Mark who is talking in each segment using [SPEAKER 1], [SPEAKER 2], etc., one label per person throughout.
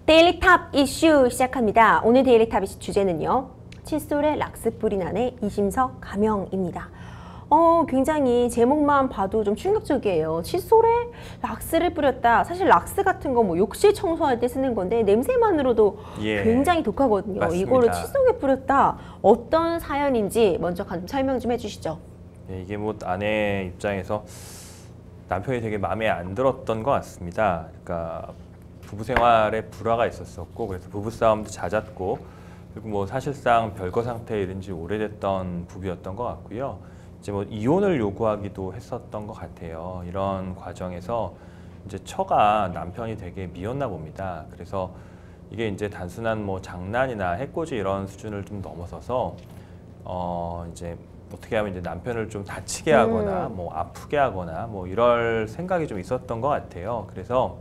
[SPEAKER 1] 데일리 탑 이슈 시작합니다. 오늘 데일리 탑 이슈 주제는요. 칫솔에 락스 뿌린 아내 이심석 감형입니다. 굉장히 제목만 봐도 좀 충격적이에요. 칫솔에 락스를 뿌렸다. 사실 락스 같은 거 뭐 욕실 청소할 때 쓰는 건데 냄새만으로도 굉장히 독하거든요.
[SPEAKER 2] 맞습니다.
[SPEAKER 1] 이거를 칫솔에 뿌렸다. 어떤 사연인지 먼저 설명 좀 해주시죠.
[SPEAKER 2] 예, 이게 뭐 아내 입장에서 남편이 되게 마음에 안 들었던 것 같습니다. 그러니까 부부 생활에 불화가 있었었고, 그래서 부부 싸움도 잦았고, 그리고 뭐 사실상 별거 상태에 이른 지 오래됐던 부부였던 것 같고요. 이제 뭐 이혼을 요구하기도 했었던 것 같아요. 이런 과정에서 이제 처가 남편이 되게 미웠나 봅니다. 그래서 이게 이제 단순한 뭐 장난이나 해코지 이런 수준을 좀 넘어서서 이제 어떻게 하면 이제 남편을 좀 다치게 하거나 뭐 아프게 하거나 뭐 이럴 생각이 좀 있었던 것 같아요. 그래서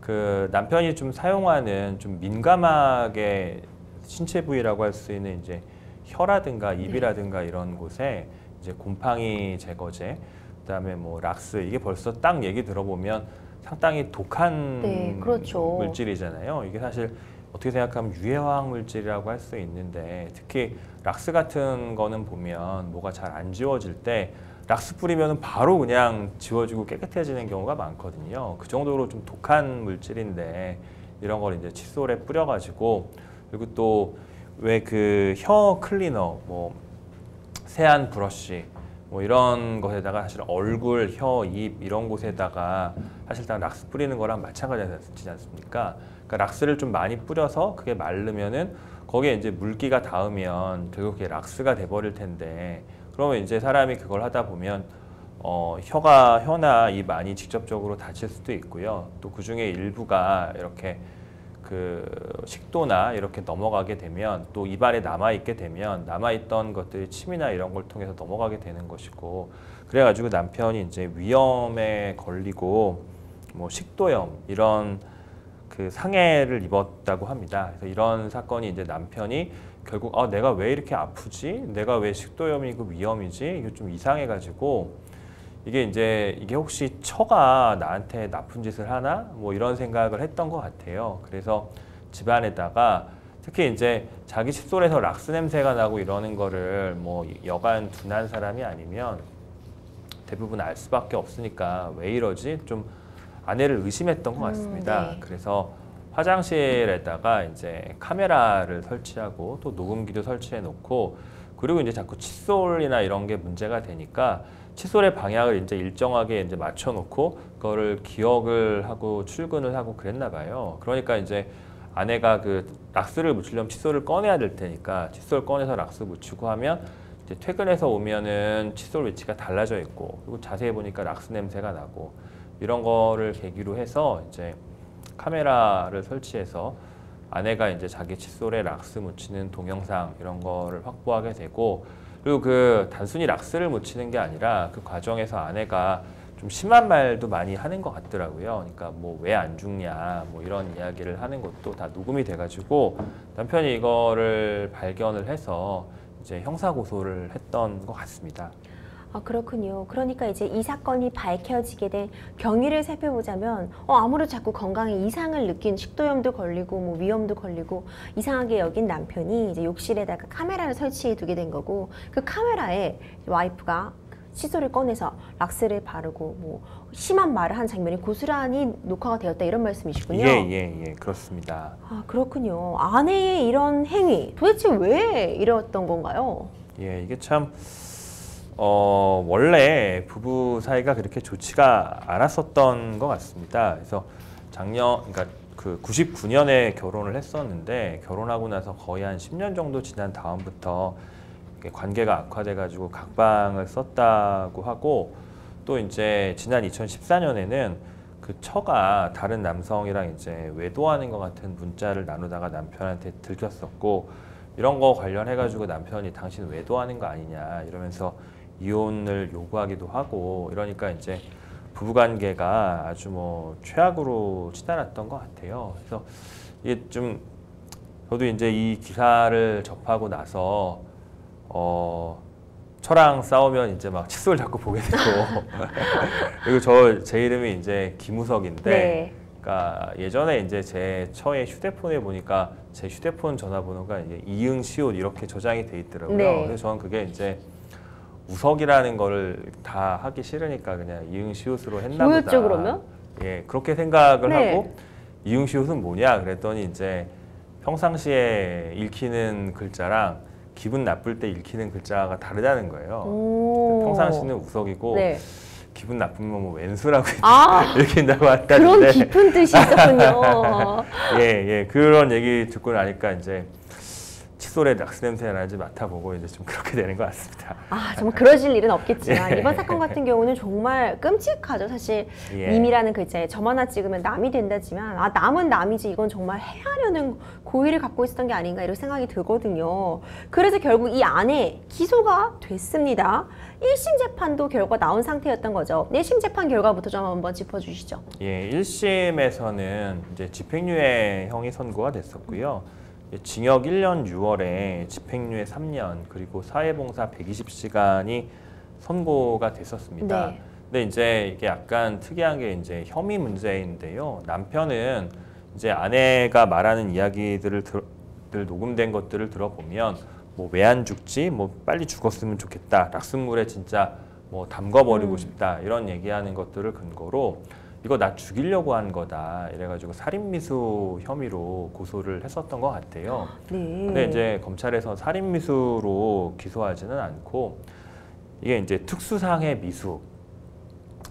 [SPEAKER 2] 그 남편이 좀 사용하는 좀 민감하게 신체 부위라고 할 수 있는 이제 혀라든가 입이라든가 이런 곳에 이제 곰팡이 제거제, 그다음에 뭐 락스, 이게 벌써 딱 얘기 들어보면 상당히 독한
[SPEAKER 1] 그렇죠.
[SPEAKER 2] 물질이잖아요. 이게 사실 어떻게 생각하면 유해화학 물질이라고 할 수 있는데, 특히 락스 같은 거는 보면 뭐가 잘 안 지워질 때 락스 뿌리면 바로 그냥 지워지고 깨끗해지는 경우가 많거든요. 그 정도로 좀 독한 물질인데 이런 걸 이제 칫솔에 뿌려가지고, 그리고 또 왜 그 혀 클리너, 뭐 세안 브러쉬 뭐 이런 것에다가 사실 얼굴, 혀, 입 이런 곳에다가 사실상 락스 뿌리는 거랑 마찬가지지 않습니까? 그러니까 락스를 좀 많이 뿌려서 그게 마르면은 거기에 이제 물기가 닿으면 결국 그게 락스가 돼버릴 텐데, 그러면 이제 사람이 그걸 하다 보면 혀나 입 안이 직접적으로 다칠 수도 있고요. 또 그 중에 일부가 이렇게 그 식도나 이렇게 넘어가게 되면, 또 입안에 남아있게 되면 남아있던 것들이 침이나 이런 걸 통해서 넘어가게 되는 것이고, 그래가지고 남편이 이제 위염에 걸리고 뭐 식도염 이런 그 상해를 입었다고 합니다. 그래서 이런 사건이 이제 남편이 결국 내가 왜 이렇게 아프지? 내가 왜 식도염이고 위염이지? 이게 좀 이상해가지고 이게 혹시 처가 나한테 나쁜 짓을 하나? 뭐 이런 생각을 했던 것 같아요. 그래서 집안에다가 특히 이제 자기 칫솔에서 락스 냄새가 나고 이러는 거를 뭐 여간 둔한 사람이 아니면 대부분 알 수밖에 없으니까 왜 이러지? 좀 아내를 의심했던 것 같습니다.
[SPEAKER 1] 네.
[SPEAKER 2] 그래서 화장실에다가 이제 카메라를 설치하고 또 녹음기도 설치해 놓고, 그리고 이제 자꾸 칫솔이나 이런 게 문제가 되니까 칫솔의 방향을 이제 일정하게 이제 맞춰 놓고 그거를 기억을 하고 출근을 하고 그랬나 봐요. 그러니까 이제 아내가 그 락스를 묻히려면 칫솔을 꺼내야 될 테니까 칫솔 꺼내서 락스 묻히고 하면 이제 퇴근해서 오면은 칫솔 위치가 달라져 있고, 그리고 자세히 보니까 락스 냄새가 나고, 이런 거를 계기로 해서 이제 카메라를 설치해서 아내가 이제 자기 칫솔에 락스 묻히는 동영상 이런 거를 확보하게 되고, 그리고 그 단순히 락스를 묻히는 게 아니라 그 과정에서 아내가 좀 심한 말도 많이 하는 것 같더라고요. 그러니까 뭐 왜 안 죽냐 뭐 이런 이야기를 하는 것도 다 녹음이 돼가지고 남편이 이거를 발견을 해서 이제 형사 고소를 했던 것 같습니다.
[SPEAKER 1] 그렇군요. 그러니까 이제 이 사건이 밝혀지게 된 경위를 살펴보자면 아무래도 자꾸 건강에 이상을 느낀, 식도염도 걸리고 뭐 위염도 걸리고 이상하게 여긴 남편이 이제 욕실에다가 카메라를 설치해 두게 된 거고, 그 카메라에 와이프가 칫솔을 꺼내서 락스를 바르고 뭐 심한 말을 한 장면이 고스란히 녹화가 되었다, 이런 말씀이시군요.
[SPEAKER 2] 예, 그렇습니다.
[SPEAKER 1] 그렇군요. 아내의 이런 행위 도대체 왜 이랬던 건가요?
[SPEAKER 2] 예, 이게 참 원래 부부 사이가 그렇게 좋지가 않았었던 것 같습니다. 그래서 그러니까 그 99년에 결혼을 했었는데, 결혼하고 나서 거의 한 10년 정도 지난 다음부터 관계가 악화돼가지고 각방을 썼다고 하고, 또 이제 지난 2014년에는 그 처가 다른 남성이랑 이제 외도하는 것 같은 문자를 나누다가 남편한테 들켰었고, 이런 거 관련해가지고 남편이 당신 외도하는 거 아니냐 이러면서 이혼을 요구하기도 하고, 이러니까 이제 부부관계가 아주 뭐 최악으로 치달았던 것 같아요. 그래서 이게 좀 저도 이제 이 기사를 접하고 나서 저랑 싸우면 이제 막 칫솔 자꾸 보게 되고 그리고 제 이름이 이제 김우석인데 그러니까 예전에 이제 제 처에 휴대폰에 보니까 제 휴대폰 전화번호가 이제 이응시옷 이렇게 저장이 돼 있더라고요.
[SPEAKER 1] 네.
[SPEAKER 2] 그래서 저는 그게 이제 우석이라는 거를 다 하기 싫으니까 그냥 이응시옷으로 했나 보다.
[SPEAKER 1] 뭐였죠, 그러면?
[SPEAKER 2] 예, 그렇게 생각을
[SPEAKER 1] 네.
[SPEAKER 2] 하고 이응시옷은 뭐냐 그랬더니 이제 평상시에 읽히는 글자랑 기분 나쁠 때 읽히는 글자가 다르다는 거예요.
[SPEAKER 1] 오.
[SPEAKER 2] 평상시는 우석이고
[SPEAKER 1] 네.
[SPEAKER 2] 기분 나쁘면 뭐 왼수라고
[SPEAKER 1] 아,
[SPEAKER 2] 읽힌다고
[SPEAKER 1] 그런
[SPEAKER 2] 한다는데
[SPEAKER 1] 깊은 뜻이 있었군요.
[SPEAKER 2] 예, 그런 얘기 듣고 나니까 이제 칫솔에 락스 냄새 나는지 맡아보고 이제 좀 그렇게 되는 것 같습니다.
[SPEAKER 1] 아, 정말 그러실 일은 없겠지만
[SPEAKER 2] 예.
[SPEAKER 1] 이번 사건 같은 경우는 정말 끔찍하죠. 사실
[SPEAKER 2] 예.
[SPEAKER 1] 님이라는 글자에 점 하나 찍으면 남이 된다지만 아, 남은 남이지 이건 정말 해하려는 고의를 갖고 있었던 게 아닌가 이런 생각이 들거든요. 그래서 결국 이 안에 기소가 됐습니다. 1심 재판도 결과 나온 상태였던 거죠. 1심 재판 결과부터 좀 한번 짚어주시죠.
[SPEAKER 2] 예, 1심에서는 이제 집행유예 형이 선고가 됐었고요. 징역 1년 6월에 집행유예 3년 그리고 사회봉사 120시간이 선고가 됐었습니다.
[SPEAKER 1] 네.
[SPEAKER 2] 근데 이제 이게 약간 특이한 게 이제 혐의 문제인데요. 남편은 이제 아내가 말하는 이야기들을 녹음된 것들을 들어보면 뭐 왜 안 죽지? 뭐 빨리 죽었으면 좋겠다. 락슨물에 진짜 뭐 담궈버리고 싶다. 이런 얘기하는 것들을 근거로 이거 나 죽이려고 한 거다. 이래가지고 살인미수 혐의로 고소를 했었던 것 같아요.
[SPEAKER 1] 네.
[SPEAKER 2] 근데 이제 검찰에서 살인미수로 기소하지는 않고 이게 이제 특수상해 미수,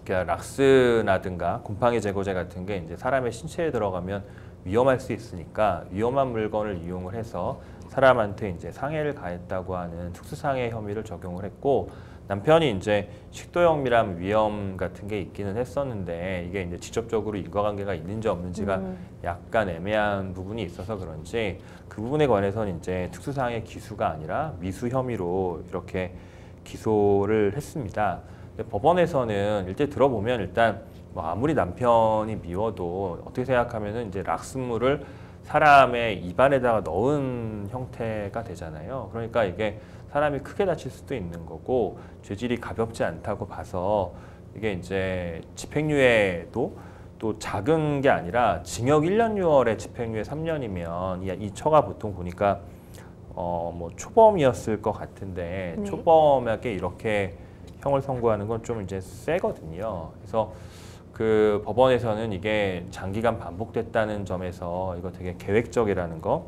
[SPEAKER 2] 그러니까 락스나든가 곰팡이 제거제 같은 게 이제 사람의 신체에 들어가면 위험할 수 있으니까 위험한 물건을 이용을 해서 사람한테 이제 상해를 가했다고 하는 특수상해 혐의를 적용을 했고 남편이 이제 식도염 미람 위험 같은 게 있기는 했었는데 이게 이제 직접적으로 인과관계가 있는지 없는지가 약간 애매한 부분이 있어서 그런지 그 부분에 관해서는 이제 특수상해 기수가 아니라 미수 혐의로 이렇게 기소를 했습니다. 근데 법원에서는 일단 들어보면 일단 뭐 아무리 남편이 미워도 어떻게 생각하면은 이제 락슨물을 사람의 입안에다가 넣은 형태가 되잖아요. 그러니까 이게 사람이 크게 다칠 수도 있는 거고 죄질이 가볍지 않다고 봐서 이게 이제 집행유예도 또 작은 게 아니라 징역 1년 6월에 집행유예 3년이면 이 처가 보통 보니까 뭐 초범이었을 것 같은데
[SPEAKER 1] 네.
[SPEAKER 2] 초범에게 이렇게 형을 선고하는 건 좀 이제 세거든요. 그래서 그 법원에서는 이게 장기간 반복됐다는 점에서 이거 되게 계획적이라는 거.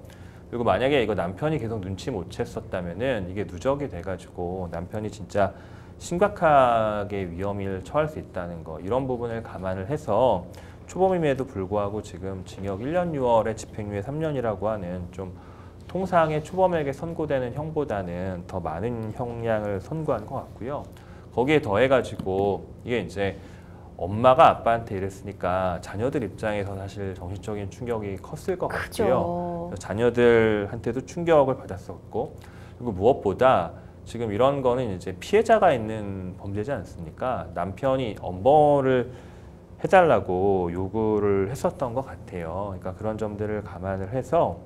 [SPEAKER 2] 그리고 만약에 이거 남편이 계속 눈치 못 챘었다면은 이게 누적이 돼가지고 남편이 진짜 심각하게 위험을 처할 수 있다는 거 이런 부분을 감안을 해서 초범임에도 불구하고 지금 징역 1년 6월에 집행유예 3년이라고 하는 좀 통상의 초범에게 선고되는 형보다는 더 많은 형량을 선고한 것 같고요. 거기에 더해가지고 이게 이제 엄마가 아빠한테 이랬으니까 자녀들 입장에서 사실 정신적인 충격이 컸을 것 같고요.
[SPEAKER 1] 그렇죠.
[SPEAKER 2] 자녀들한테도 충격을 받았었고 그리고 무엇보다 지금 이런 거는 이제 피해자가 있는 범죄지 않습니까? 남편이 엄벌을 해달라고 요구를 했었던 것 같아요. 그러니까 그런 점들을 감안을 해서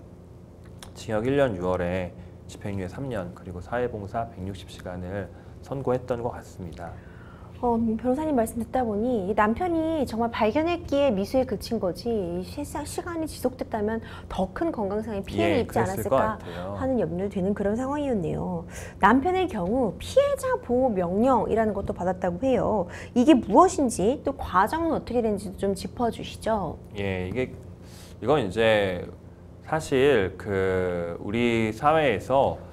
[SPEAKER 2] 징역 1년 6월에 집행유예 3년 그리고 사회봉사 160시간을 선고했던 것 같습니다.
[SPEAKER 1] 변호사님 말씀 듣다 보니 이 남편이 정말 발견했기에 미수에 그친 거지 시간이 지속됐다면 더 큰 건강상의 피해를 입지
[SPEAKER 2] 그랬을 것
[SPEAKER 1] 않았을까
[SPEAKER 2] 같아요.
[SPEAKER 1] 하는 염려를 되는 그런 상황이었네요. 남편의 경우 피해자 보호 명령이라는 것도 받았다고 해요. 이게 무엇인지 또 과정은 어떻게 되는지 좀 짚어주시죠.
[SPEAKER 2] 예, 이건 이제 사실 그 우리 사회에서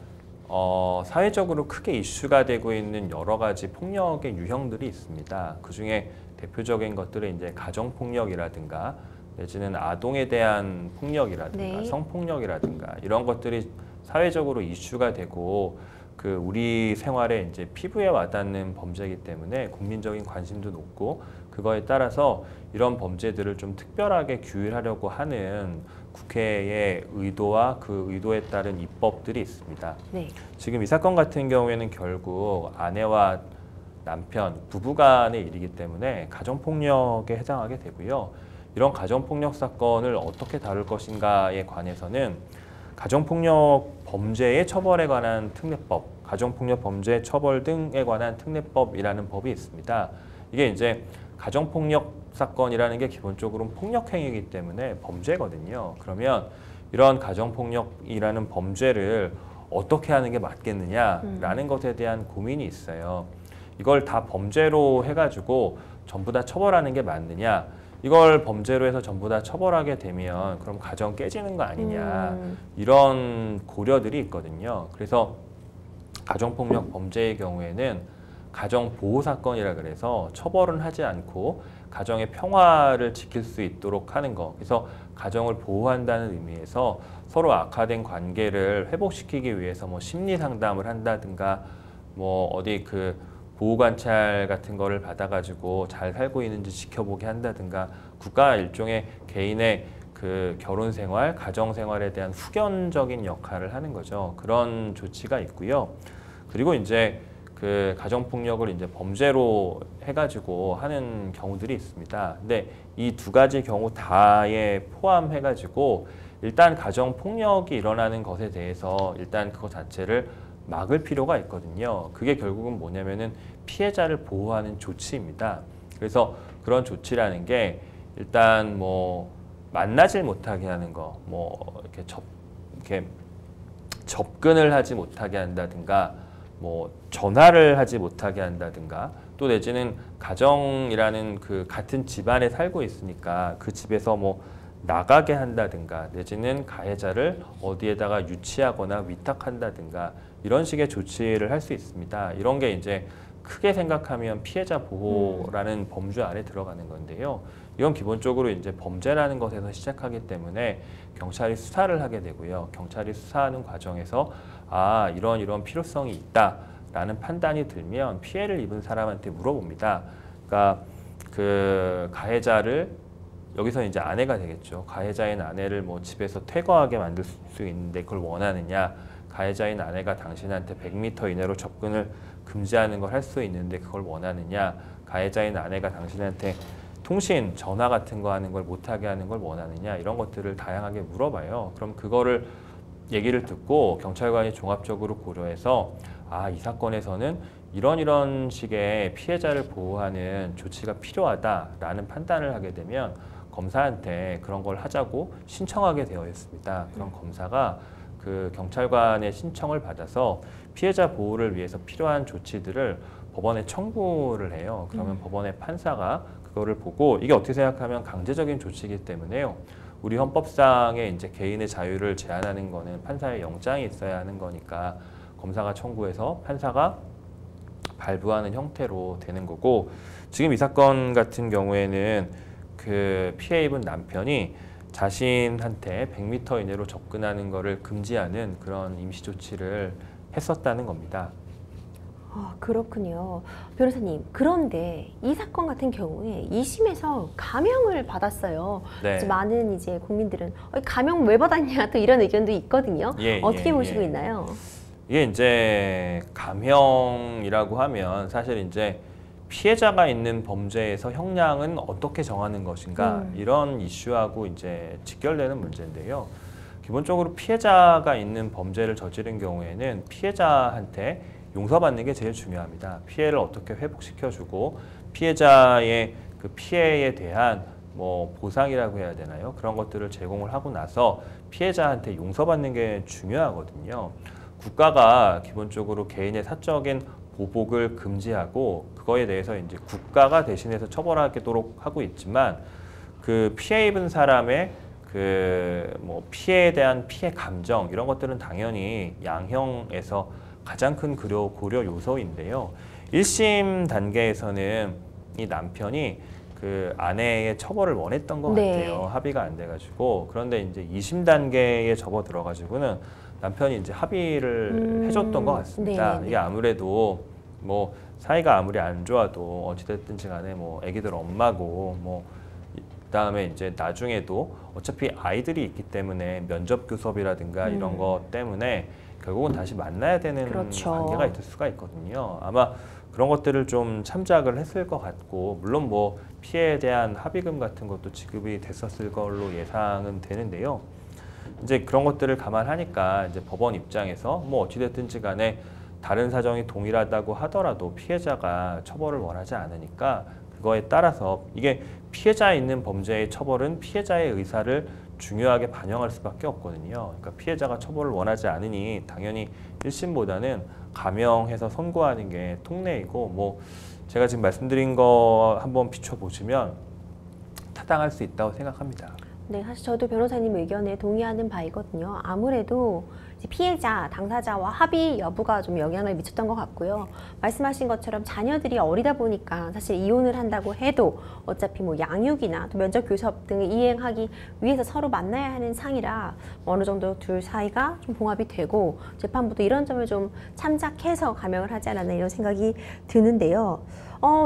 [SPEAKER 2] 사회적으로 크게 이슈가 되고 있는 여러 가지 폭력의 유형들이 있습니다. 그 중에 대표적인 것들은 이제 가정폭력이라든가 내지는 아동에 대한 폭력이라든가
[SPEAKER 1] 네.
[SPEAKER 2] 성폭력이라든가 이런 것들이 사회적으로 이슈가 되고 그 우리 생활에 이제 피부에 와닿는 범죄이기 때문에 국민적인 관심도 높고 그거에 따라서 이런 범죄들을 좀 특별하게 규율하려고 하는 국회의 의도와 그 의도에 따른 입법들이 있습니다.
[SPEAKER 1] 네.
[SPEAKER 2] 지금 이 사건 같은 경우에는 결국 아내와 남편, 부부 간의 일이기 때문에 가정폭력에 해당하게 되고요. 이런 가정폭력 사건을 어떻게 다룰 것인가에 관해서는 가정폭력 범죄의 처벌에 관한 특례법, 가정폭력 범죄 처벌 등에 관한 특례법이라는 법이 있습니다. 이게 이제 가정폭력 사건이라는 게 기본적으로 폭력행위이기 때문에 범죄거든요. 그러면 이런 가정폭력이라는 범죄를 어떻게 하는 게 맞겠느냐라는 것에 대한 고민이 있어요. 이걸 다 범죄로 해가지고 전부 다 처벌하는 게 맞느냐? 이걸 범죄로 해서 전부 다 처벌하게 되면 그럼 가정 깨지는 거 아니냐? 이런 고려들이 있거든요. 그래서 가정폭력 범죄의 경우에는 가정보호 사건이라 그래서 처벌은 하지 않고 가정의 평화를 지킬 수 있도록 하는 거. 그래서 가정을 보호한다는 의미에서 서로 악화된 관계를 회복시키기 위해서 뭐 심리 상담을 한다든가 뭐 어디 그 보호 관찰 같은 거를 받아가지고 잘 살고 있는지 지켜보게 한다든가 국가 일종의 개인의 그 결혼 생활, 가정 생활에 대한 후견적인 역할을 하는 거죠. 그런 조치가 있고요. 그리고 이제 그 가정폭력을 이제 범죄로 해가지고 하는 경우들이 있습니다. 근데 이 두 가지 경우 다에 포함해가지고 일단 가정폭력이 일어나는 것에 대해서 일단 그것 자체를 막을 필요가 있거든요. 그게 결국은 뭐냐면은 피해자를 보호하는 조치입니다. 그래서 그런 조치라는 게 일단 뭐 만나질 못하게 하는 거, 뭐 이렇게 접근을 하지 못하게 한다든가, 뭐 전화를 하지 못하게 한다든가, 또 내지는 가정이라는 그 같은 집안에 살고 있으니까 그 집에서 뭐 나가게 한다든가, 내지는 가해자를 어디에다가 유치하거나 위탁한다든가 이런 식의 조치를 할 수 있습니다. 이런 게 이제 크게 생각하면 피해자 보호라는 범주 안에 들어가는 건데요. 이건 기본적으로 이제 범죄라는 것에서 시작하기 때문에 경찰이 수사를 하게 되고요. 경찰이 수사하는 과정에서 아, 이런 필요성이 있다라는 판단이 들면 피해를 입은 사람한테 물어봅니다. 그러니까 그 가해자를 여기서 이제 아내가 되겠죠. 가해자인 아내를 뭐 집에서 퇴거하게 만들 수 있는데 그걸 원하느냐? 가해자인 아내가 당신한테 100m 이내로 접근을 금지하는 걸 할 수 있는데 그걸 원하느냐? 가해자인 아내가 당신한테 통신, 전화 같은 거 하는 걸 못하게 하는 걸 원하느냐? 이런 것들을 다양하게 물어봐요. 그럼 그거를 얘기를 듣고 경찰관이 종합적으로 고려해서 아, 이 사건에서는 이런 식의 피해자를 보호하는 조치가 필요하다라는 판단을 하게 되면 검사한테 그런 걸 하자고 신청하게 되어 있습니다. 그런 검사가 그 경찰관의 신청을 받아서 피해자 보호를 위해서 필요한 조치들을 법원에 청구를 해요. 그러면 법원의 판사가 그거를 보고 이게 어떻게 생각하면 강제적인 조치이기 때문에요. 우리 헌법상에 이제 개인의 자유를 제한하는 거는 판사의 영장이 있어야 하는 거니까 검사가 청구해서 판사가 발부하는 형태로 되는 거고, 지금 이 사건 같은 경우에는 그 피해 입은 남편이 자신한테 100m 이내로 접근하는 것을 금지하는 그런 임시 조치를 했었다는 겁니다.
[SPEAKER 1] 아, 그렇군요. 변호사님, 그런데 이 사건 같은 경우에 2심에서 감형을 받았어요.
[SPEAKER 2] 네.
[SPEAKER 1] 그래서 많은 이제 국민들은 감형 왜 받았냐 또 이런 의견도 있거든요. 어떻게 보시고 있나요?
[SPEAKER 2] 이게 이제 감형이라고 하면 사실 이제 피해자가 있는 범죄에서 형량은 어떻게 정하는 것인가 이런 이슈하고 이제 직결되는 문제인데요. 기본적으로 피해자가 있는 범죄를 저지른 경우에는 피해자한테 용서받는 게 제일 중요합니다. 피해를 어떻게 회복시켜주고 피해자의 그 피해에 대한 뭐 보상이라고 해야 되나요? 그런 것들을 제공을 하고 나서 피해자한테 용서받는 게 중요하거든요. 국가가 기본적으로 개인의 사적인 보복을 금지하고 그거에 대해서 이제 국가가 대신해서 처벌하도록 하고 있지만 그 피해 입은 사람의 그 뭐 피해에 대한 피해 감정 이런 것들은 당연히 양형에서 가장 큰 고려 요소인데요. 1심 단계에서는 이 남편이 그 아내의 처벌을 원했던 것 같아요. 합의가 안 돼가지고. 그런데 이제 2심 단계에 접어 들어가지고는 남편이 이제 합의를 해줬던 것 같습니다. 이게 아무래도 뭐 사이가 아무리 안 좋아도 어찌됐든지 간에 뭐 애기들 엄마고 뭐 그다음에 이제 나중에도 어차피 아이들이 있기 때문에 면접 교섭이라든가 이런 것 때문에 결국은 다시 만나야 되는 관계가 있을 수가 있거든요. 아마 그런 것들을 좀 참작을 했을 것 같고, 물론 뭐 피해에 대한 합의금 같은 것도 지급이 됐었을 걸로 예상은 되는데요. 이제 그런 것들을 감안하니까 이제 법원 입장에서 뭐 어찌됐든지 간에 다른 사정이 동일하다고 하더라도 피해자가 처벌을 원하지 않으니까 그거에 따라서 이게 피해자에 있는 범죄의 처벌은 피해자의 의사를 중요하게 반영할 수밖에 없거든요. 그러니까 피해자가 처벌을 원하지 않으니 당연히 1심보다는 감형해서 선고하는 게 통례이고, 뭐 제가 지금 말씀드린 거 한번 비춰보시면 타당할 수 있다고 생각합니다.
[SPEAKER 1] 네, 사실 저도 변호사님 의견에 동의하는 바이거든요. 아무래도 이제 피해자, 당사자와 합의 여부가 좀 영향을 미쳤던 것 같고요. 말씀하신 것처럼 자녀들이 어리다 보니까 사실 이혼을 한다고 해도 어차피 뭐 양육이나 또 면접 교섭 등을 이행하기 위해서 서로 만나야 하는 상이라 어느 정도 둘 사이가 좀 봉합이 되고 재판부도 이런 점을 좀 참작해서 감형을 하지 않았나 이런 생각이 드는데요.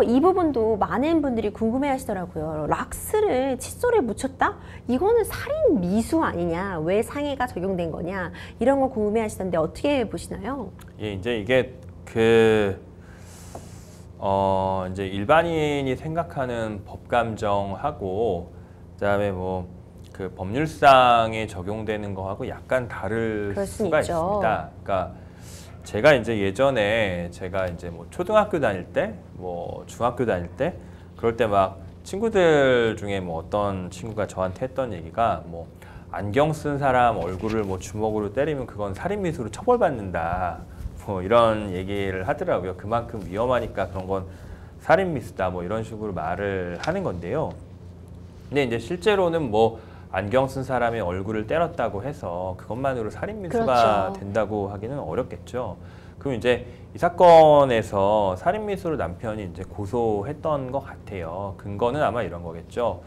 [SPEAKER 1] 이 부분도 많은 분들이 궁금해 하시더라고요. 락스를 칫솔에 묻혔다? 이거는 살인 미수 아니냐? 왜 상해가 적용된 거냐? 이런 거 궁금해 하시던데 어떻게 보시나요?
[SPEAKER 2] 예, 이제 이게 이제 일반인이 생각하는 법감정하고 그다음에 뭐 그 법률상에 적용되는 거하고 약간 다를
[SPEAKER 1] 그럴 수
[SPEAKER 2] 수가
[SPEAKER 1] 있죠.
[SPEAKER 2] 있습니다. 그러니까 제가 이제 예전에 제가 이제 뭐 초등학교 다닐 때, 뭐 중학교 다닐 때 그럴 때 막 친구들 중에 뭐 어떤 친구가 저한테 했던 얘기가 뭐 안경 쓴 사람 얼굴을 뭐 주먹으로 때리면 그건 살인미수로 처벌받는다. 뭐 이런 얘기를 하더라고요. 그만큼 위험하니까 그런 건 살인미수다. 뭐 이런 식으로 말을 하는 건데요. 근데 이제 실제로는 뭐 안경 쓴 사람의 얼굴을 때렸다고 해서 그것만으로 살인미수가
[SPEAKER 1] 그렇죠.
[SPEAKER 2] 된다고 하기는 어렵겠죠. 그럼 이제 이 사건에서 살인미수로 남편이 이제 고소했던 것 같아요. 근거는 아마 이런 거겠죠.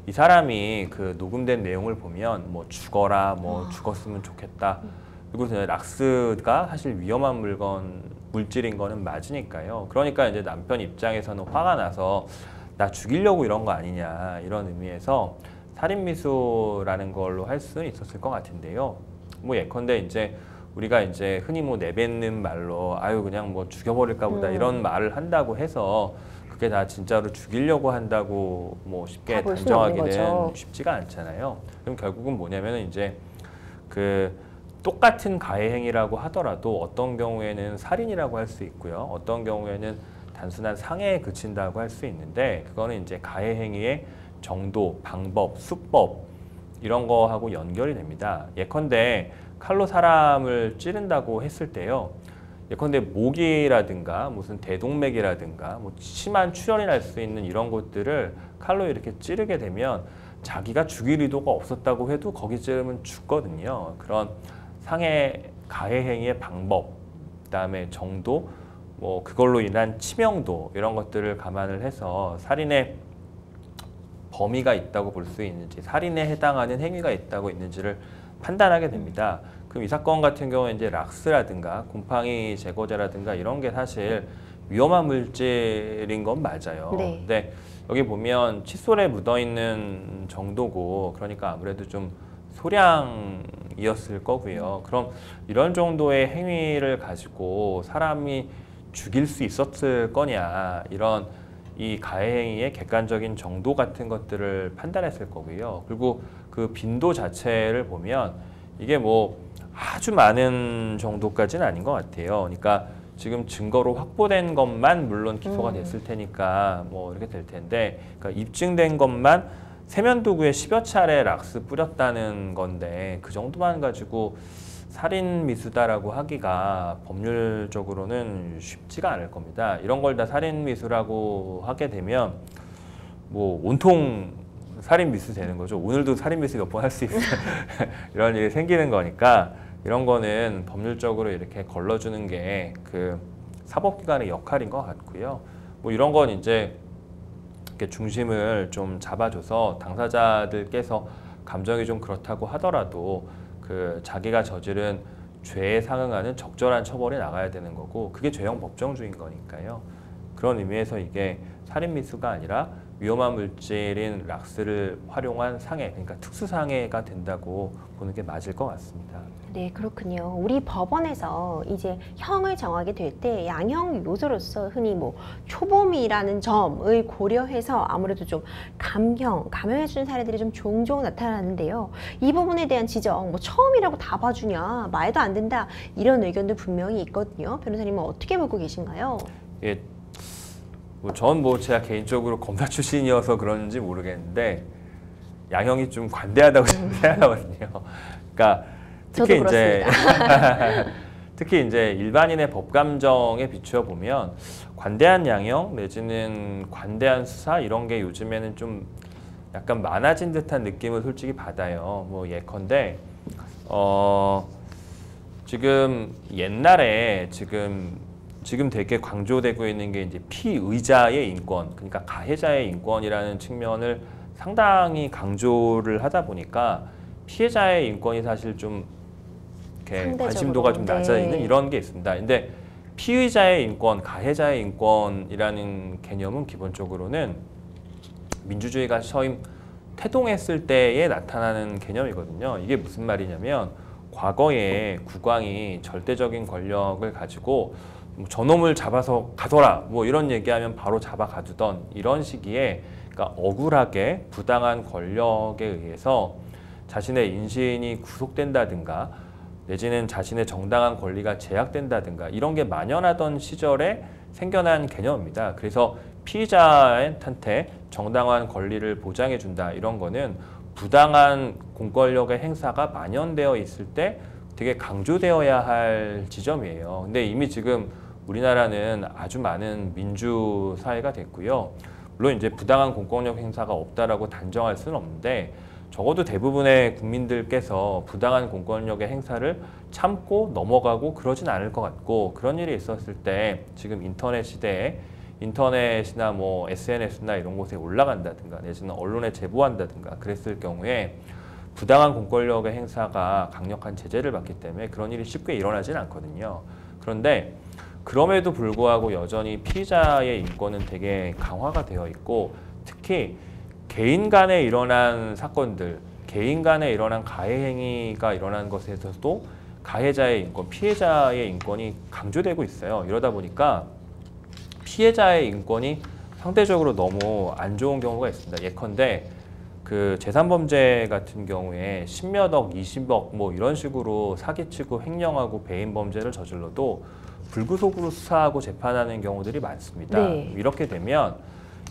[SPEAKER 2] 이 사람이 그 녹음된 내용을 보면 뭐 죽어라, 뭐 죽었으면 좋겠다. 그리고 락스가 사실 위험한 물질인 거는 맞으니까요. 그러니까 이제 남편 입장에서는 화가 나서 나 죽이려고 이런 거 아니냐 이런 의미에서 살인미수라는 걸로 할 수는 있었을 것 같은데요. 뭐 예컨대 이제 우리가 이제 흔히 뭐 내뱉는 말로 아유 그냥 뭐 죽여버릴까 보다 이런 말을 한다고 해서 그게 다 진짜로 죽이려고 한다고 뭐 쉽게
[SPEAKER 1] 다 볼 수는 없는
[SPEAKER 2] 단정하기는
[SPEAKER 1] 거죠.
[SPEAKER 2] 쉽지가 않잖아요. 그럼 결국은 뭐냐면은 이제 그 똑같은 가해 행위라고 하더라도 어떤 경우에는 살인이라고 할 수 있고요. 어떤 경우에는 단순한 상해에 그친다고 할 수 있는데 그거는 이제 가해 행위의 정도, 방법, 수법 이런 거하고 연결이 됩니다. 예컨대 칼로 사람을 찌른다고 했을 때요. 예컨대 목이라든가 무슨 대동맥이라든가 뭐 심한 출혈이 날 수 있는 이런 곳들을 칼로 이렇게 찌르게 되면 자기가 죽일 의도가 없었다고 해도 거기 찌르면 죽거든요. 그런 상해 가해 행위의 방법, 그다음에 정도, 뭐 그걸로 인한 치명도 이런 것들을 감안을 해서 살인의 범위가 있다고 볼 수 있는지, 살인에 해당하는 행위가 있다고 있는지를 판단하게 됩니다. 그럼 이 사건 같은 경우에 이제 락스라든가 곰팡이 제거제라든가 이런 게 사실 위험한 물질인 건 맞아요.
[SPEAKER 1] 네.
[SPEAKER 2] 근데 여기 보면 칫솔에 묻어 있는 정도고, 그러니까 아무래도 좀 소량이었을 거고요. 그럼 이런 정도의 행위를 가지고 사람이 죽일 수 있었을 거냐, 이런 이 가해 행위의 객관적인 정도 같은 것들을 판단했을 거고요. 그리고 그 빈도 자체를 보면 이게 뭐 아주 많은 정도까지는 아닌 것 같아요. 그러니까 지금 증거로 확보된 것만 물론 기소가 됐을 테니까 뭐 이렇게 될 텐데, 그러니까 입증된 것만 세면도구에 10여 차례 락스 뿌렸다는 건데 그 정도만 가지고 살인 미수다라고 하기가 법률적으로는 쉽지가 않을 겁니다. 이런 걸 다 살인 미수라고 하게 되면 뭐 온통 살인 미수 되는 거죠. 오늘도 살인 미수 몇 번 할 수 있어요. 이런 일이 생기는 거니까 이런 거는 법률적으로 이렇게 걸러주는 게 그 사법기관의 역할인 것 같고요. 뭐 이런 건 이제 이렇게 중심을 좀 잡아줘서 당사자들께서 감정이 좀 그렇다고 하더라도 그 자기가 저지른 죄에 상응하는 적절한 처벌이 나가야 되는 거고, 그게 죄형 법정주의인 거니까요. 그런 의미에서 이게 살인 미수가 아니라 위험한 물질인 락스를 활용한 상해, 그러니까 특수상해가 된다고 보는 게 맞을 것 같습니다.
[SPEAKER 1] 네, 그렇군요. 우리 법원에서 이제 형을 정하게 될 때 양형 요소로서 흔히 뭐 초범이라는 점을 고려해서 아무래도 좀 감형해주는 사례들이 좀 종종 나타나는데요. 이 부분에 대한 지적, 뭐 처음이라고 다 봐주냐, 말도 안 된다, 이런 의견도 분명히 있거든요. 변호사님은 어떻게 보고 계신가요?
[SPEAKER 2] 예, 전 뭐 제가 개인적으로 검사 출신이어서 그런지 모르겠는데 양형이 좀 관대하다고 생각하거든요. 그러니까 특히
[SPEAKER 1] 저도
[SPEAKER 2] 이제 특히 이제 일반인의 법 감정에 비추어 보면 관대한 양형 내지는 관대한 수사 이런 게 요즘에는 좀 약간 많아진 듯한 느낌을 솔직히 받아요. 뭐 예컨대 지금 옛날에 지금 되게 강조되고 있는 게 이제 피의자의 인권, 그러니까 가해자의 인권이라는 측면을 상당히 강조를 하다 보니까 피해자의 인권이 사실 좀 이렇게
[SPEAKER 1] 상대적으로,
[SPEAKER 2] 관심도가 좀 낮아 있는
[SPEAKER 1] 네.
[SPEAKER 2] 이런 게 있습니다. 근데 피의자의 인권, 가해자의 인권이라는 개념은 기본적으로는 민주주의가 처음 태동했을 때에 나타나는 개념이거든요. 이게 무슨 말이냐면 과거에 국왕이 절대적인 권력을 가지고 뭐 저놈을 잡아서 가둬라 뭐 이런 얘기하면 바로 잡아 가두던 이런 시기에 그러니까 억울하게 부당한 권력에 의해서 자신의 인신이 구속된다든가 내지는 자신의 정당한 권리가 제약된다든가 이런 게 만연하던 시절에 생겨난 개념입니다. 그래서 피의자한테 정당한 권리를 보장해 준다 이런 거는 부당한 공권력의 행사가 만연되어 있을 때 되게 강조되어야 할 지점이에요. 근데 이미 지금 우리나라는 아주 많은 민주 사회가 됐고요. 물론 이제 부당한 공권력 행사가 없다라고 단정할 수는 없는데 적어도 대부분의 국민들께서 부당한 공권력의 행사를 참고 넘어가고 그러진 않을 것 같고 그런 일이 있었을 때 지금 인터넷 시대에 인터넷이나 뭐 SNS나 이런 곳에 올라간다든가 내지는 언론에 제보한다든가 그랬을 경우에 부당한 공권력의 행사가 강력한 제재를 받기 때문에 그런 일이 쉽게 일어나진 않거든요. 그런데 그럼에도 불구하고 여전히 피의자의 인권은 되게 강화가 되어 있고 특히 개인 간에 일어난 사건들, 개인 간에 일어난 가해 행위가 일어난 것에서도 가해자의 인권, 피해자의 인권이 강조되고 있어요. 이러다 보니까 피해자의 인권이 상대적으로 너무 안 좋은 경우가 있습니다. 예컨대 그 재산범죄 같은 경우에 10몇 억, 20억 뭐 이런 식으로 사기치고 횡령하고 배임 범죄를 저질러도 불구속으로 수사하고 재판하는 경우들이 많습니다.
[SPEAKER 1] 네.
[SPEAKER 2] 이렇게 되면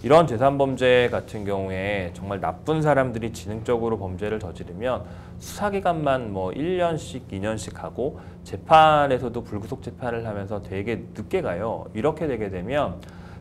[SPEAKER 2] 이런 재산범죄 같은 경우에 정말 나쁜 사람들이 지능적으로 범죄를 저지르면 수사기간만 뭐 1년씩, 2년씩 하고 재판에서도 불구속 재판을 하면서 되게 늦게 가요. 이렇게 되게 되면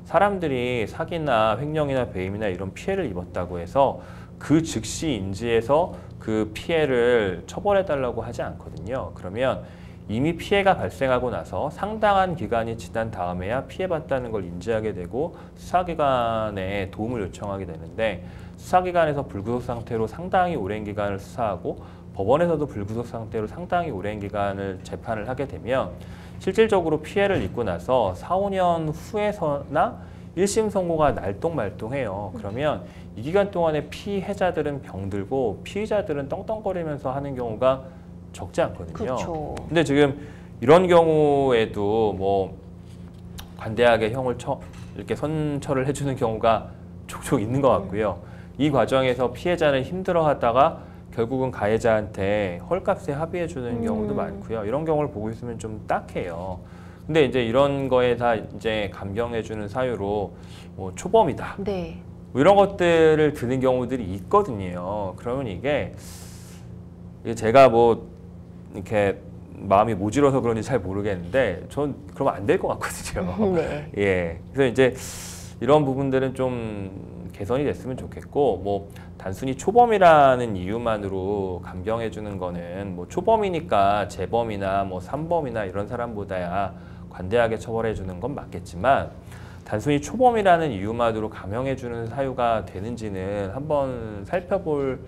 [SPEAKER 2] 사람들이 사기나 횡령이나 배임이나 이런 피해를 입었다고 해서 그 즉시 인지해서 그 피해를 처벌해달라고 하지 않거든요. 그러면 이미 피해가 발생하고 나서 상당한 기간이 지난 다음에야 피해봤다는 걸 인지하게 되고 수사기관에 도움을 요청하게 되는데 수사기관에서 불구속 상태로 상당히 오랜 기간을 수사하고 법원에서도 불구속 상태로 상당히 오랜 기간을 재판을 하게 되면 실질적으로 피해를 입고 나서 4, 5년 후에서나 1심 선고가 날똥말똥해요. 그러면 이 기간 동안에 피해자들은 병들고 피의자들은 떵떵거리면서 하는 경우가 적지 않거든요.
[SPEAKER 1] 그렇죠.
[SPEAKER 2] 근데 지금 이런 경우에도 뭐 관대하게 형을 이렇게 선처를 해주는 경우가 족족 있는 것 같고요. 이 과정에서 피해자는 힘들어하다가 결국은 가해자한테 헐값에 합의해주는 경우도 많고요. 이런 경우를 보고 있으면 좀 딱해요. 근데 이제 이런 거에 다 이제 감경해주는 사유로 뭐 초범이다.
[SPEAKER 1] 네.
[SPEAKER 2] 뭐 이런 것들을 드는 경우들이 있거든요. 그러면 이게 제가 뭐 이렇게 마음이 모질어서 그런지 잘 모르겠는데 전 그러면 안 될 것 같거든요.
[SPEAKER 1] 네.
[SPEAKER 2] 예. 그래서 이제 이런 부분들은 좀 개선이 됐으면 좋겠고 뭐 단순히 초범이라는 이유만으로 감경해 주는 거는 뭐 초범이니까 재범이나 뭐 삼범이나 이런 사람보다야 관대하게 처벌해 주는 건 맞겠지만 단순히 초범이라는 이유만으로 감형해 주는 사유가 되는지는 한번 살펴볼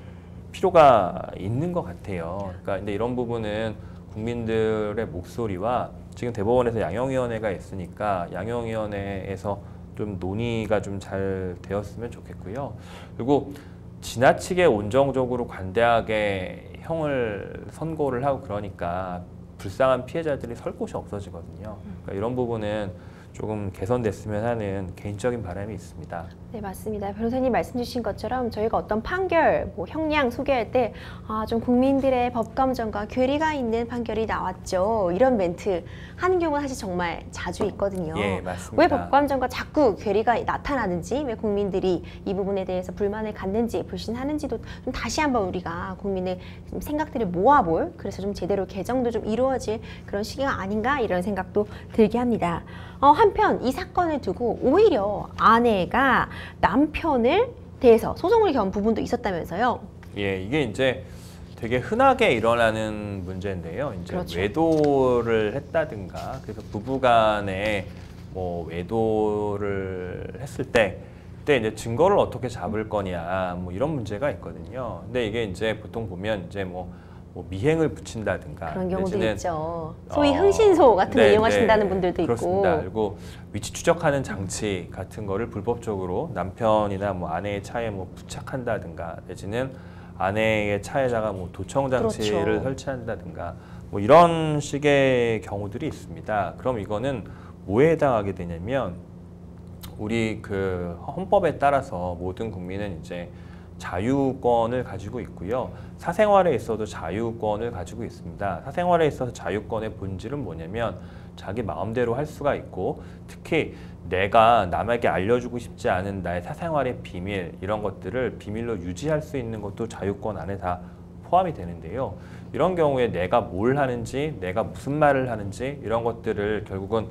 [SPEAKER 2] 필요가 있는 것 같아요. 그러니까 근데 이런 부분은 국민들의 목소리와 지금 대법원에서 양형위원회가 있으니까 양형위원회에서 좀 논의가 좀 잘 되었으면 좋겠고요. 그리고 지나치게 온정적으로 관대하게 형을 선고를 하고 그러니까 불쌍한 피해자들이 설 곳이 없어지거든요. 그러니까 이런 부분은 조금 개선됐으면 하는 개인적인 바람이 있습니다.
[SPEAKER 1] 네, 맞습니다. 변호사님 말씀 주신 것처럼 저희가 어떤 판결, 뭐 형량 소개할 때 좀 국민들의 법감정과 괴리가 있는 판결이 나왔죠. 이런 멘트 하는 경우는 사실 정말 자주 있거든요.
[SPEAKER 2] 예, 맞습니다.
[SPEAKER 1] 왜 법감정과 자꾸 괴리가 나타나는지, 왜 국민들이 이 부분에 대해서 불만을 갖는지, 불신하는지도 좀 다시 한번 우리가 국민의 좀 생각들을 모아볼, 그래서 좀 제대로 개정도 좀 이루어질 그런 시기가 아닌가 이런 생각도 들게 합니다. 한편 이 사건을 두고 오히려 아내가 남편을 대해서 소송을 건 부분도 있었다면서요.
[SPEAKER 2] 예, 이게 이제 되게 흔하게 일어나는 문제인데요. 이제
[SPEAKER 1] 그렇죠.
[SPEAKER 2] 외도를 했다든가, 그래서 부부간에 뭐 외도를 했을 때, 그때 이제 증거를 어떻게 잡을 거냐, 뭐 이런 문제가 있거든요. 근데 이게 이제 보통 보면 이제 뭐 미행을 붙인다든가,
[SPEAKER 1] 그런 경우도
[SPEAKER 2] 내지는
[SPEAKER 1] 있죠. 소위 흥신소 같은 거 이용하신다는 분들도
[SPEAKER 2] 그렇습니다.
[SPEAKER 1] 있고.
[SPEAKER 2] 그리고 위치 추적하는 장치 같은 거를 불법적으로 남편이나 뭐 아내의 차에 뭐 부착한다든가, 내지는 아내의 차에다가 뭐 도청 장치를
[SPEAKER 1] 그렇죠.
[SPEAKER 2] 설치한다든가, 뭐 이런 식의 경우들이 있습니다. 그럼 이거는 뭐에 해당하게 되냐면, 우리 그 헌법에 따라서 모든 국민은 이제 자유권을 가지고 있고요. 사생활에 있어도 자유권을 가지고 있습니다. 사생활에 있어서 자유권의 본질은 뭐냐면 자기 마음대로 할 수가 있고, 특히 내가 남에게 알려주고 싶지 않은 나의 사생활의 비밀, 이런 것들을 비밀로 유지할 수 있는 것도 자유권 안에 다 포함이 되는데요. 이런 경우에 내가 뭘 하는지, 내가 무슨 말을 하는지, 이런 것들을 결국은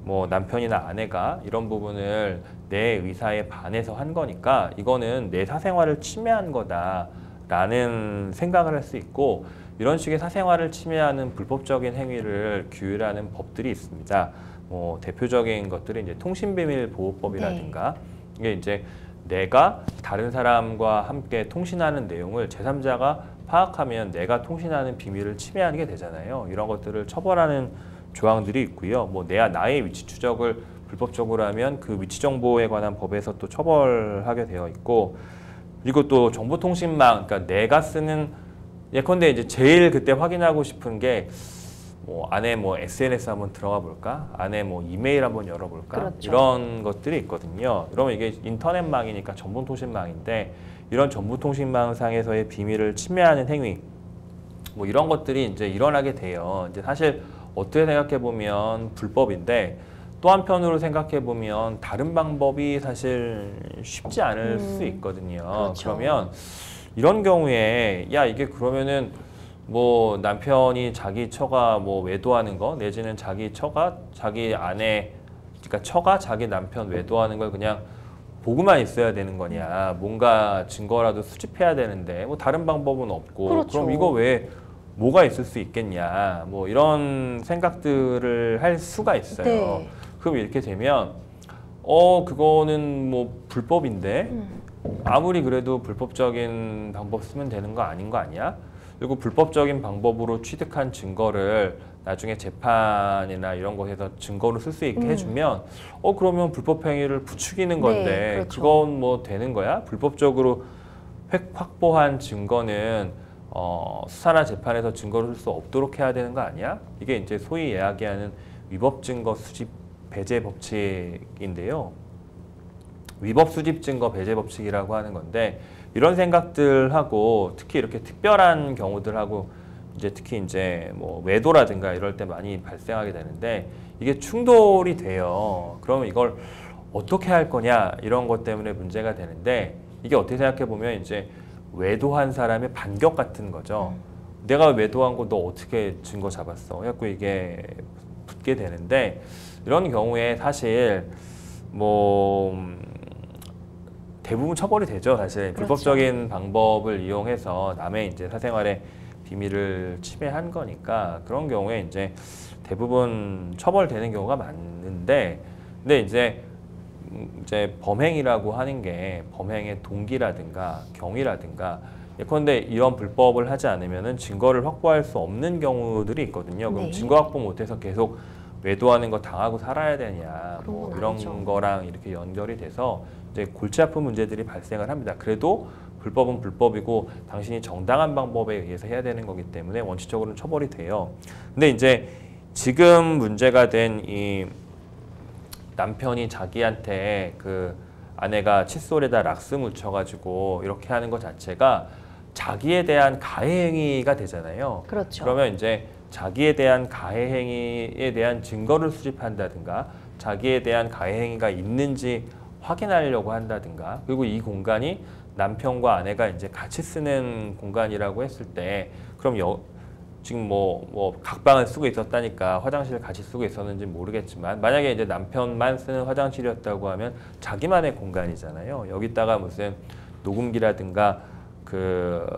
[SPEAKER 2] 뭐 남편이나 아내가 이런 부분을 내 의사에 반해서 한 거니까 이거는 내 사생활을 침해한 거다라는 생각을 할 수 있고, 이런 식의 사생활을 침해하는 불법적인 행위를 규율하는 법들이 있습니다. 뭐 대표적인 것들이 이제 통신비밀보호법이라든가, 이게 이제 내가 다른 사람과 함께 통신하는 내용을 제3자가 파악하면 내가 통신하는 비밀을 침해하는 게 되잖아요. 이런 것들을 처벌하는 조항들이 있고요. 뭐 나의 위치 추적을 불법적으로 하면 그 위치 정보에 관한 법에서 또 처벌하게 되어 있고, 그리고 또 정보통신망, 그러니까 내가 쓰는, 예컨대 이제 제일 그때 확인하고 싶은 게 뭐 안에 뭐 SNS 한번 들어가 볼까? 안에 뭐 이메일 한번 열어볼까?
[SPEAKER 1] 그렇죠.
[SPEAKER 2] 이런 것들이 있거든요. 그러면 이게 인터넷망이니까 정보통신망인데, 이런 정보통신망상에서의 비밀을 침해하는 행위, 뭐 이런 것들이 이제 일어나게 돼요. 이제 사실 어떻게 생각해 보면 불법인데, 또 한편으로 생각해 보면 다른 방법이 사실 쉽지 않을 수 있거든요.
[SPEAKER 1] 그렇죠.
[SPEAKER 2] 그러면 이런 경우에 야, 이게 그러면은 뭐 남편이 자기 처가 뭐 외도하는 거, 내지는 자기 처가 자기 아내, 그러니까 처가 자기 남편 외도하는 걸 그냥 보고만 있어야 되는 거냐, 뭔가 증거라도 수집해야 되는데 뭐 다른 방법은 없고,
[SPEAKER 1] 그렇죠.
[SPEAKER 2] 그럼 이거 왜 뭐가 있을 수 있겠냐, 뭐 이런 생각들을 할 수가 있어요.
[SPEAKER 1] 네.
[SPEAKER 2] 그럼 이렇게 되면 그거는 뭐 불법인데 아무리 그래도 불법적인 방법 쓰면 되는 거 아닌 거 아니야? 그리고 불법적인 방법으로 취득한 증거를 나중에 재판이나 이런 곳에서 증거로 쓸 수 있게 해주면 그러면 불법 행위를 부추기는 건데,
[SPEAKER 1] 네, 그렇죠.
[SPEAKER 2] 그건 뭐 되는 거야? 불법적으로 확보한 증거는 수사나 재판에서 증거를 쓸 수 없도록 해야 되는 거 아니야? 이게 이제 소위 이야기하는 위법 증거 수집 배제 법칙인데요. 위법 수집 증거 배제 법칙이라고 하는 건데, 이런 생각들하고 특히 이렇게 특별한 경우들하고 이제 특히 이제 뭐 외도라든가 이럴 때 많이 발생하게 되는데, 이게 충돌이 돼요. 그러면 이걸 어떻게 할 거냐, 이런 것 때문에 문제가 되는데, 이게 어떻게 생각해 보면 이제 외도한 사람의 반격 같은 거죠. 내가 외도한 거 너 어떻게 증거 잡았어? 그래갖고 이게 붙게 되는데, 이런 경우에 사실 뭐 대부분 처벌이 되죠. 사실
[SPEAKER 1] 그렇죠.
[SPEAKER 2] 불법적인 방법을 이용해서 남의 이제 사생활의 비밀을 침해한 거니까, 그런 경우에 이제 대부분 처벌되는 경우가 많은데, 근데 이제 범행이라고 하는 게 범행의 동기라든가 경위라든가, 예컨대 이런 불법을 하지 않으면은 증거를 확보할 수 없는 경우들이 있거든요. 그럼
[SPEAKER 1] 네.
[SPEAKER 2] 증거 확보 못해서 계속 외도하는 거 당하고 살아야 되냐,
[SPEAKER 1] 그런
[SPEAKER 2] 뭐
[SPEAKER 1] 건
[SPEAKER 2] 이런
[SPEAKER 1] 아니죠.
[SPEAKER 2] 거랑 이렇게 연결이 돼서 이제 골치 아픈 문제들이 발생을 합니다. 그래도 불법은 불법이고 당신이 정당한 방법에 의해서 해야 되는 거기 때문에 원칙적으로는 처벌이 돼요. 근데 이제 지금 문제가 된 이 남편이 자기한테 그 아내가 칫솔에다 락스 묻혀가지고 이렇게 하는 것 자체가 자기에 대한 가해 행위가 되잖아요.
[SPEAKER 1] 그렇죠.
[SPEAKER 2] 그러면 이제 자기에 대한 가해 행위에 대한 증거를 수집한다든가 자기에 대한 가해 행위가 있는지 확인하려고 한다든가 그리고 이 공간이 남편과 아내가 이제 같이 쓰는 공간이라고 했을 때 그럼 지금 뭐 각방을 쓰고 있었다니까 화장실을 같이 쓰고 있었는지 모르겠지만 만약에 이제 남편만 쓰는 화장실이었다고 하면 자기만의 공간이잖아요. 여기다가 무슨 녹음기라든가 그러니까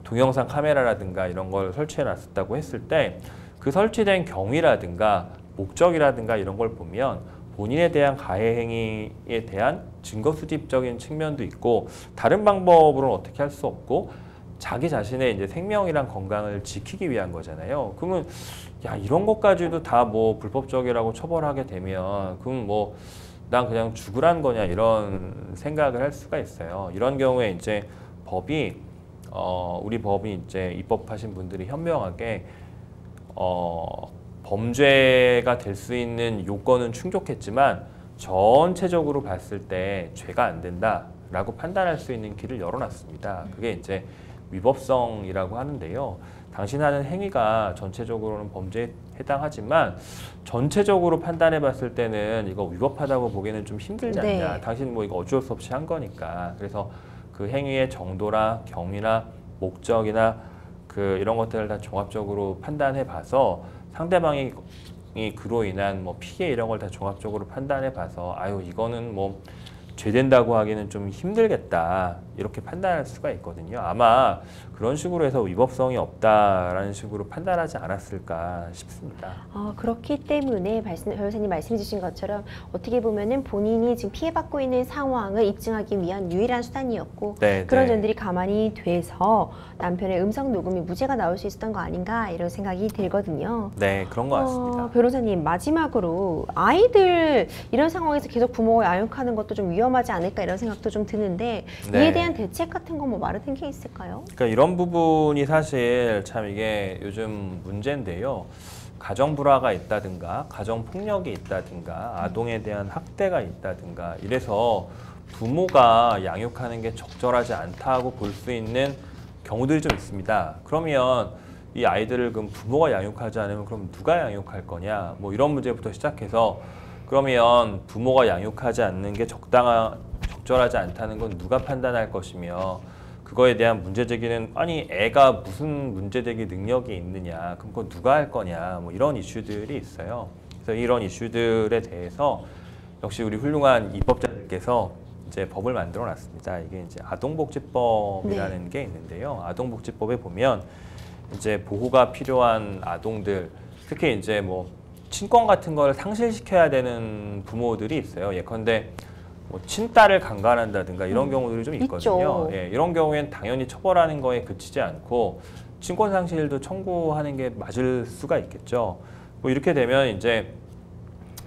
[SPEAKER 2] 동영상 카메라라든가 이런 걸 설치해 놨었다고 했을 때 그 설치된 경위라든가 목적이라든가 이런 걸 보면 본인에 대한 가해 행위에 대한 증거 수집적인 측면도 있고 다른 방법으로는 어떻게 할 수 없고 자기 자신의 이제 생명이랑 건강을 지키기 위한 거잖아요. 그러면 야 이런 것까지도 다 뭐 불법적이라고 처벌하게 되면 그럼 뭐 난 그냥 죽으란 거냐 이런 생각을 할 수가 있어요. 이런 경우에 이제 법이 우리 법이 이제 입법하신 분들이 현명하게 범죄가 될 수 있는 요건은 충족했지만 전체적으로 봤을 때 죄가 안 된다라고 판단할 수 있는 길을 열어놨습니다. 그게 이제 위법성이라고 하는데요. 당신 하는 행위가 전체적으로는 범죄에 해당하지만 전체적으로 판단해 봤을 때는 이거 위법하다고 보기에는 좀 힘들지 않냐.
[SPEAKER 1] 네.
[SPEAKER 2] 당신 뭐 이거 어쩔 수 없이 한 거니까. 그래서 그 행위의 정도나 경위나 목적이나 그 이런 것들을 다 종합적으로 판단해 봐서 상대방이 그로 인한 뭐 피해 이런 걸 다 종합적으로 판단해 봐서 아유 이거는 뭐 죄된다고 하기는 좀 힘들겠다 이렇게 판단할 수가 있거든요. 아마 그런 식으로 해서 위법성이 없다라는 식으로 판단하지 않았을까 싶습니다.
[SPEAKER 1] 그렇기 때문에 변호사님 말씀해 주신 것처럼 어떻게 보면은 본인이 지금 피해받고 있는 상황을 입증하기 위한 유일한 수단이었고
[SPEAKER 2] 네,
[SPEAKER 1] 그런
[SPEAKER 2] 네.
[SPEAKER 1] 점들이 가만히 돼서 남편의 음성 녹음이 무죄가 나올 수 있었던 거 아닌가 이런 생각이 들거든요.
[SPEAKER 2] 네, 그런 것 같습니다.
[SPEAKER 1] 변호사님 마지막으로 아이들 이런 상황에서 계속 부모가 양육하는 것도 좀 위험하지 않을까 이런 생각도 좀 드는데
[SPEAKER 2] 네.
[SPEAKER 1] 이에 대한 대책 같은 거 뭐 마련된 게 있을까요?
[SPEAKER 2] 그러니까 이런 부분이 사실 참 이게 요즘 문제인데요. 가정 불화가 있다든가 가정 폭력이 있다든가 아동에 대한 학대가 있다든가 이래서 부모가 양육하는 게 적절하지 않다고 볼 수 있는 경우들이 좀 있습니다. 그러면 이 아이들을 그럼 부모가 양육하지 않으면 그럼 누가 양육할 거냐 뭐 이런 문제부터 시작해서 그러면 부모가 양육하지 않는 게 적절하지 않다는 건 누가 판단할 것이며 그거에 대한 문제 제기는 아니 애가 무슨 문제 제기 능력이 있느냐 그럼 그거 누가 할 거냐 뭐 이런 이슈들이 있어요. 그래서 이런 이슈들에 대해서 역시 우리 훌륭한 입법자들께서 이제 법을 만들어 놨습니다. 이게 이제 아동복지법이라는 게 있는데요. 아동복지법에 보면 이제 보호가 필요한 아동들 특히 이제 뭐 친권 같은 걸 상실시켜야 되는 부모들이 있어요. 예컨대 뭐 친딸을 강간한다든가 이런 경우들이 좀 있거든요.
[SPEAKER 1] 있죠.
[SPEAKER 2] 예, 이런 경우에는 당연히 처벌하는 거에 그치지 않고 친권 상실도 청구하는 게 맞을 수가 있겠죠. 뭐 이렇게 되면 이제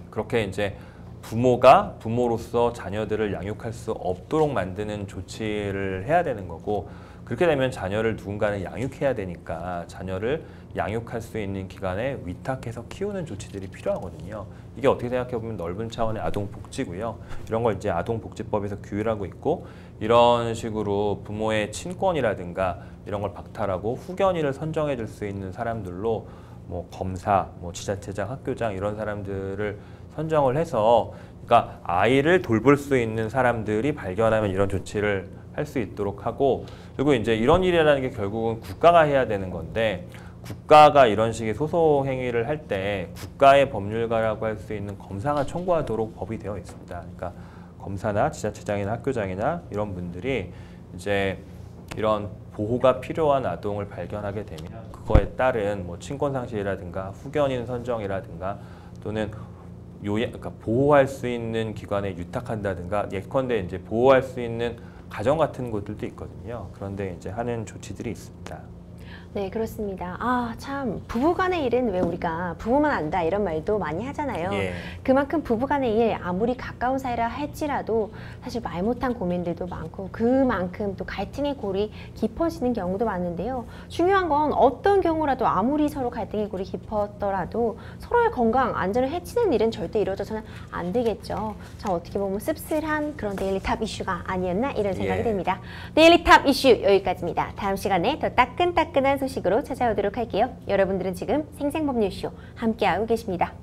[SPEAKER 2] 그렇게 이제 부모가 부모로서 자녀들을 양육할 수 없도록 만드는 조치를 해야 되는 거고 그렇게 되면 자녀를 누군가는 양육해야 되니까 자녀를 양육할 수 있는 기관에 위탁해서 키우는 조치들이 필요하거든요. 이게 어떻게 생각해 보면 넓은 차원의 아동복지고요. 이런 걸 이제 아동복지법에서 규율하고 있고 이런 식으로 부모의 친권이라든가 이런 걸 박탈하고 후견인을 선정해 줄 수 있는 사람들로 뭐 검사, 뭐 지자체장, 학교장 이런 사람들을 선정을 해서 그러니까 아이를 돌볼 수 있는 사람들이 발견하면 이런 조치를 할 수 있도록 하고 그리고 이제 이런 일이라는 게 결국은 국가가 해야 되는 건데 국가가 이런 식의 소송 행위를 할 때 국가의 법률가라고 할 수 있는 검사가 청구하도록 법이 되어 있습니다. 그러니까 검사나 지자체장이나 학교장이나 이런 분들이 이제 이런 보호가 필요한 아동을 발견하게 되면 그거에 따른 뭐 친권 상실이라든가 후견인 선정이라든가 또는 그러니까 보호할 수 있는 기관에 유탁한다든가 예컨대 이제 보호할 수 있는 가정 같은 곳들도 있거든요. 그런데 이제 하는 조치들이 있습니다.
[SPEAKER 1] 네, 그렇습니다. 아, 참 부부간의 일은 왜 우리가 부부만 안다 이런 말도 많이 하잖아요.
[SPEAKER 2] 예.
[SPEAKER 1] 그만큼 부부간의 일 아무리 가까운 사이라 할지라도 사실 말 못한 고민들도 많고 그만큼 또 갈등의 골이 깊어지는 경우도 많은데요. 중요한 건 어떤 경우라도 아무리 서로 갈등의 골이 깊었더라도 서로의 건강, 안전을 해치는 일은 절대 이루어져서는 안 되겠죠. 참 어떻게 보면 씁쓸한 그런 데일리 탑 이슈가 아니었나 이런 생각이
[SPEAKER 2] 예.
[SPEAKER 1] 됩니다. 데일리 탑 이슈 여기까지입니다. 다음 시간에 더 따끈따끈한 소식으로 찾아오도록 할게요. 여러분들은 지금 생생법률쇼 함께하고 계십니다.